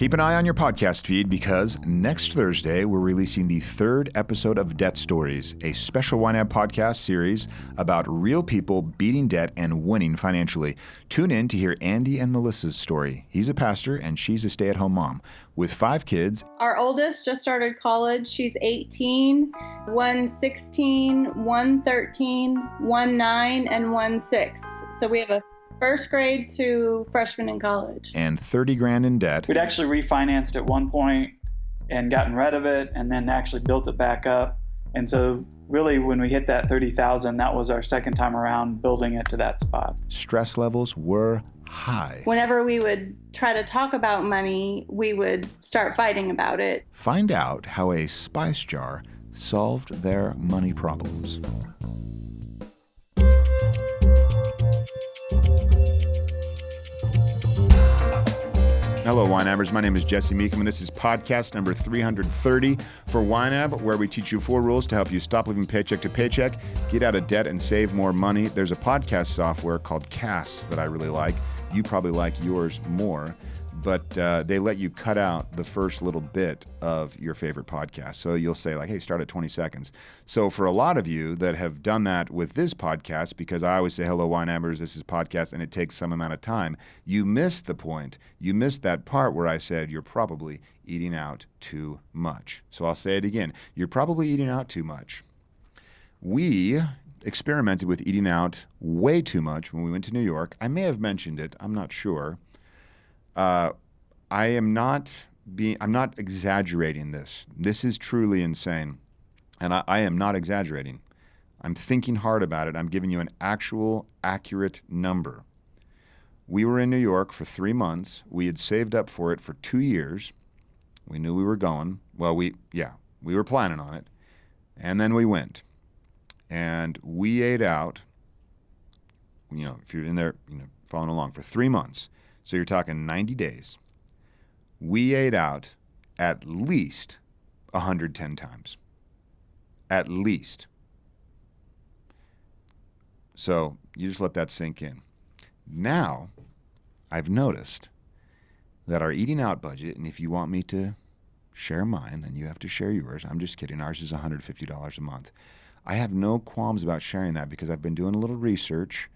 Keep an eye on your podcast feed because next Thursday we're releasing the third episode of Debt Stories, a special YNAB podcast series about real people beating debt and winning financially. Tune in to hear Andy and Melissa's story. He's a pastor and she's a stay-at-home mom with 5 kids. Our oldest just started college. She's 18, one 16, one 13, one 9, and one 6. So we have a first grade to freshman in college. And 30 grand in debt. We'd actually refinanced at one point and gotten rid of it and then actually built it back up. And so really when we hit that 30,000, that was our second time around building it to that spot. Stress levels were high. Whenever we would try to talk about money, we would start fighting about it. Find out how a spice jar solved their money problems. Hello, YNABers. My name is Jesse Meekum, and this is podcast number 330 for YNAB, where we teach you 4 rules to help you stop living paycheck to paycheck, get out of debt, and save more money. There's a podcast software called Cast that I really like. You probably like yours more, but they let you cut out the first little bit of your favorite podcast. So you'll say like, hey, start at 20 seconds. So for a lot of you that have done that with this podcast, because I always say, hello, YNABers, this is podcast, and it takes some amount of time, you missed the point. You missed that part where I said you're probably eating out too much. So I'll say it again. You're probably eating out too much. We experimented with eating out way too much when we went to New York. I may have mentioned it. I'm not sure. I'm not exaggerating this. This is truly insane. And I am not exaggerating. I'm thinking hard about it. I'm giving you an actual, accurate number. We were in New York for 3 months. We had saved up for it for 2 years. We knew we were going. Well, we were planning on it. And then we went. And we ate out, if you're in there, following along, for 3 months. So you're talking 90 days. We ate out at least 110 times. At least. So you just let that sink in. Now, I've noticed that our eating out budget, and if you want me to share mine, then you have to share yours. I'm just kidding. Ours is $150 a month. I have no qualms about sharing that because I've been doing a little research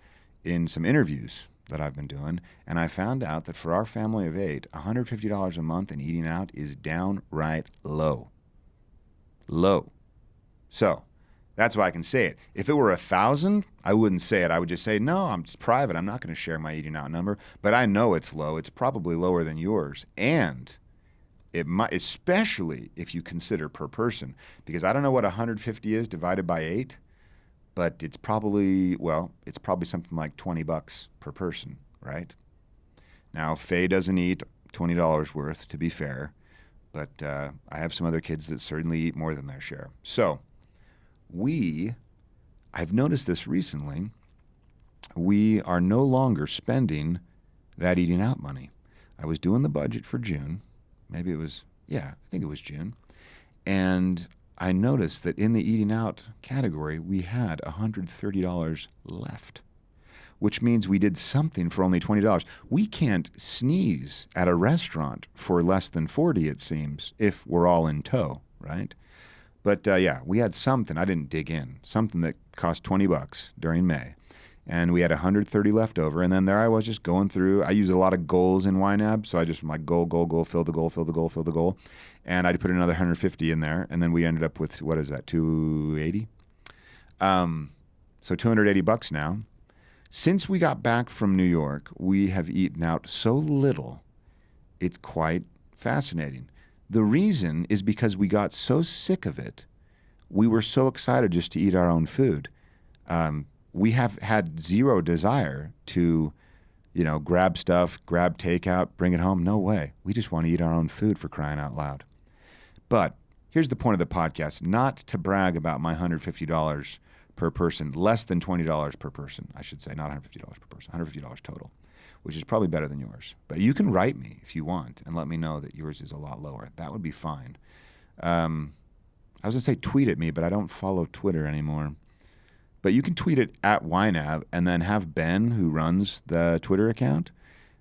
in some interviews that I've been doing, and I found out that for our family of 8, $150 a month in eating out is downright low. Low. So that's why I can say it. If it were 1,000, I wouldn't say it. I would just say, no, it's private. I'm not going to share my eating out number, but I know it's low. It's probably lower than yours, and it might, especially if you consider per person, because I don't know what 150 is divided by 8. But it's probably something like $20 per person, right? Now, Faye doesn't eat $20 worth, to be fair, but I have some other kids that certainly eat more than their share. So I've noticed this recently, we are no longer spending that eating out money. I was doing the budget for June. I think it was June. And I noticed that in the eating out category, we had $130 left, which means we did something for only $20. We can't sneeze at a restaurant for less than $40, it seems, if we're all in tow, right? But we had something, I didn't dig in, something that cost $20 during May. And we had $130 left over, and then there I was just going through. I use a lot of goals in YNAB, so I just goal, fill the goal. And I put another $150 in there, and then we ended up with, what is that, $280? So $280 now. Since we got back from New York, we have eaten out so little, it's quite fascinating. The reason is because we got so sick of it, we were so excited just to eat our own food. We have had zero desire to, grab stuff, grab takeout, bring it home. No way. We just want to eat our own food, for crying out loud. But here's the point of the podcast, not to brag about my $150 per person, less than $20 per person, I should say, not $150 per person, $150 total, which is probably better than yours. But you can write me if you want and let me know that yours is a lot lower. That would be fine. I was going to say tweet at me, but I don't follow Twitter anymore. But you can tweet it at YNAB and then have Ben, who runs the Twitter account,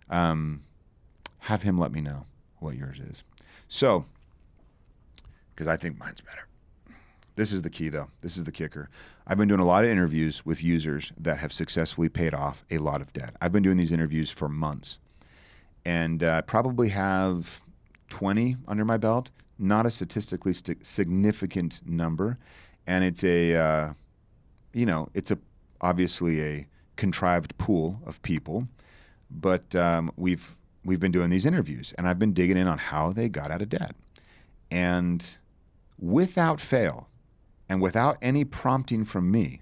have him let me know what yours is. So, because I think mine's better. This is the key, though. This is the kicker. I've been doing a lot of interviews with users that have successfully paid off a lot of debt. I've been doing these interviews for months, and probably have 20 under my belt. Not a statistically significant number, and it's it's obviously a contrived pool of people, but we've been doing these interviews, and I've been digging in on how they got out of debt, and without fail, and without any prompting from me,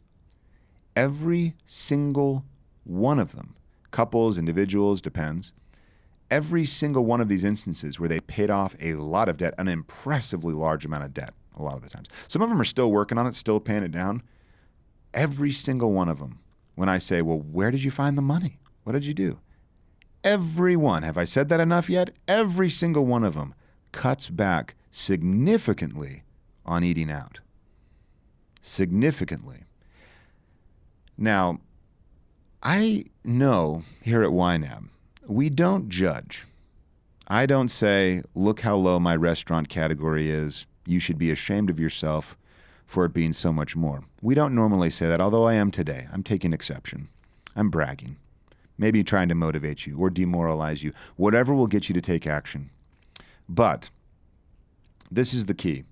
every single one of them, couples, individuals, depends, every single one of these instances where they paid off a lot of debt, an impressively large amount of debt a lot of the times. Some of them are still working on it, still paying it down. Every single one of them, when I say, well, where did you find the money? What did you do? Every one, have I said that enough yet? Every single one of them cuts back significantly on eating out. Significantly. Now, I know here at YNAB, we don't judge. I don't say, look how low my restaurant category is. You should be ashamed of yourself for it being so much more. We don't normally say that, although I am today. I'm taking exception. I'm bragging. Maybe trying to motivate you or demoralize you. Whatever will get you to take action. But this is the key.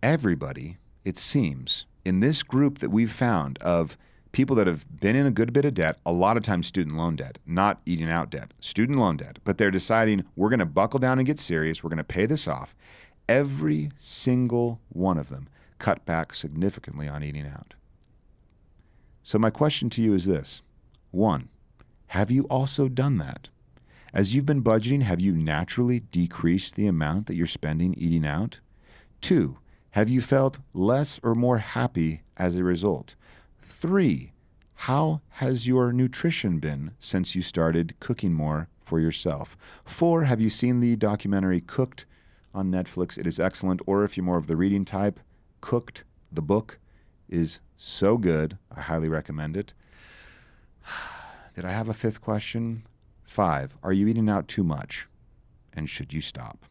Everybody, it seems, in this group that we've found of people that have been in a good bit of debt, a lot of times student loan debt, not eating out debt, student loan debt, but they're deciding we're going to buckle down and get serious, we're going to pay this off. Every single one of them cut back significantly on eating out. So my question to you is this. 1, have you also done that? As you've been budgeting, have you naturally decreased the amount that you're spending eating out? 2, have you felt less or more happy as a result? 3, how has your nutrition been since you started cooking more for yourself? 4, have you seen the documentary Cooked on Netflix? It is excellent. Or if you're more of the reading type, Cooked, the book, is so good. I highly recommend it. Did I have a 5th question? 5, are you eating out too much? And should you stop?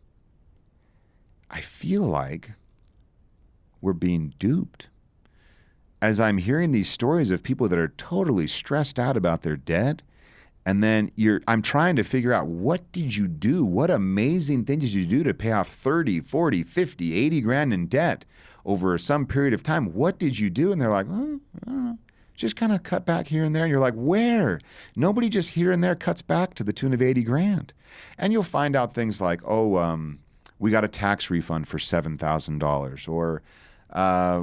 I feel like we're being duped. As I'm hearing these stories of people that are totally stressed out about their debt, and then I'm trying to figure out, what did you do? What amazing thing did you do to pay off 30, 40, 50, 80 grand in debt over some period of time? What did you do? And they're like, oh, I don't know. Just kind of cut back here and there. And you're like, where? Nobody just here and there cuts back to the tune of 80 grand. And you'll find out things like, we got a tax refund for $7,000, or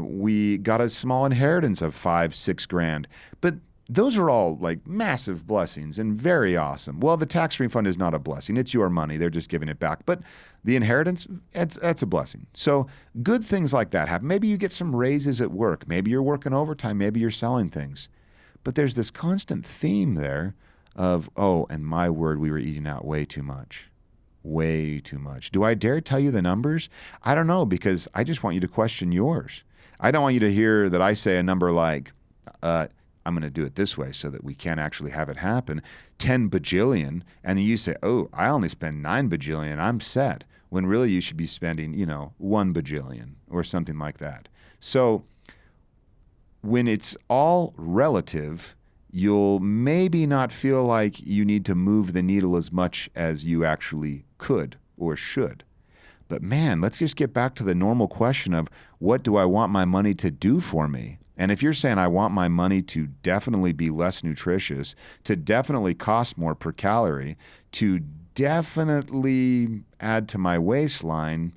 we got a small inheritance of 5, 6 grand. But those are all like massive blessings and very awesome. Well, the tax refund is not a blessing. It's your money. They're just giving it back. But the inheritance, that's a blessing. So good things like that happen. Maybe you get some raises at work. Maybe you're working overtime. Maybe you're selling things. But there's this constant theme there of, oh, and my word, we were eating out way too much. Way too much. Do I dare tell you the numbers? I don't know, because I just want you to question yours. I don't want you to hear that I say a number like, I'm going to do it this way so that we can't actually have it happen, 10 bajillion, and then you say, oh, I only spend 9 bajillion, I'm set, when really you should be spending, 1 bajillion or something like that. So when it's all relative, you'll maybe not feel like you need to move the needle as much as you actually could or should. But man, let's just get back to the normal question of, what do I want my money to do for me? And if you're saying I want my money to definitely be less nutritious, to definitely cost more per calorie, to definitely add to my waistline,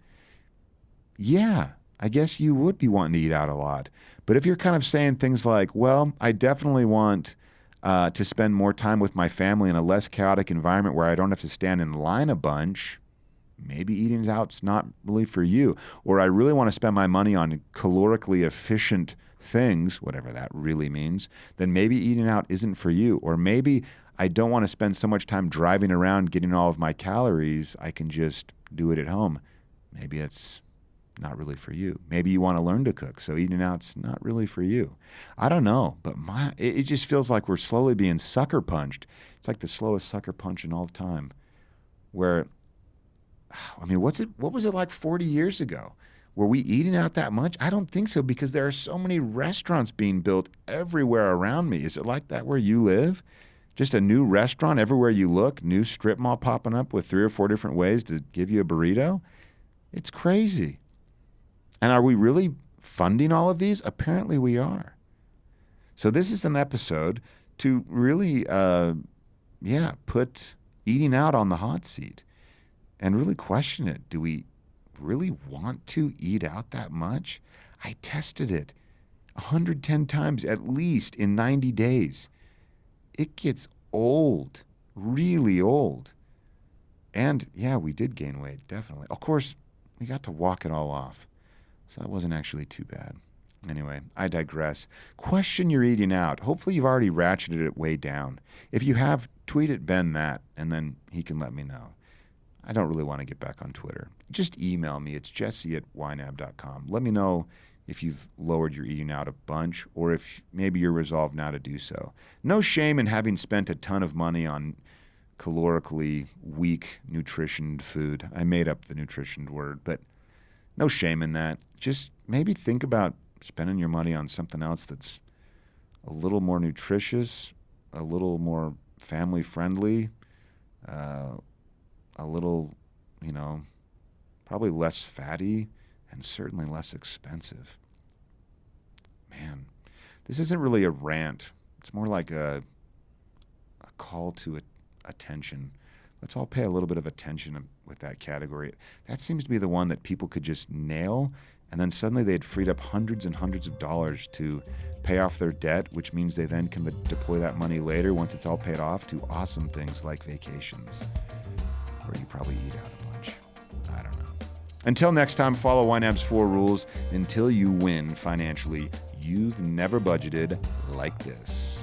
yeah, I guess you would be wanting to eat out a lot. But if you're kind of saying things like, well, I definitely want to spend more time with my family in a less chaotic environment where I don't have to stand in line a bunch, maybe eating out's not really for you. Or I really want to spend my money on calorically efficient things, whatever that really means, then maybe eating out isn't for you. Or maybe I don't want to spend so much time driving around getting all of my calories, I can just do it at home. Maybe it's not really for you. Maybe you want to learn to cook, so eating out's not really for you. I don't know, but it just feels like we're slowly being sucker punched. It's like the slowest sucker punch in all time, where I mean, what was it like 40 years ago? Were we eating out that much? I don't think so, because there are so many restaurants being built everywhere around me. Is it like that where you live? Just a new restaurant everywhere you look, new strip mall popping up with 3 or 4 different ways to give you a burrito? It's crazy. And are we really funding all of these? Apparently we are. So this is an episode to really, put eating out on the hot seat and really question it. Do we really want to eat out that much? I tested it 110 times at least in 90 days. It gets old, really old. And yeah, we did gain weight, definitely. Of course, we got to walk it all off. So that wasn't actually too bad. Anyway, I digress. Question your eating out. Hopefully you've already ratcheted it way down. If you have, tweet at Ben that, and then he can let me know. I don't really want to get back on Twitter. Just email me. It's jesse@ynab.com. Let me know if you've lowered your eating out a bunch, or if maybe you're resolved now to do so. No shame in having spent a ton of money on calorically weak nutritioned food. I made up the nutritioned word, but no shame in that. Just maybe think about spending your money on something else that's a little more nutritious, a little more family friendly, a little, probably less fatty, and certainly less expensive. Man, this isn't really a rant. It's more like a call to attention. Let's all pay a little bit of attention with that category. That seems to be the one that people could just nail, and then suddenly they'd freed up hundreds and hundreds of dollars to pay off their debt, which means they then can deploy that money later, once it's all paid off, to awesome things like vacations, where you probably eat out a bunch. I don't know. Until next time, follow YNAB's 4 rules until you win financially. You've never budgeted like this.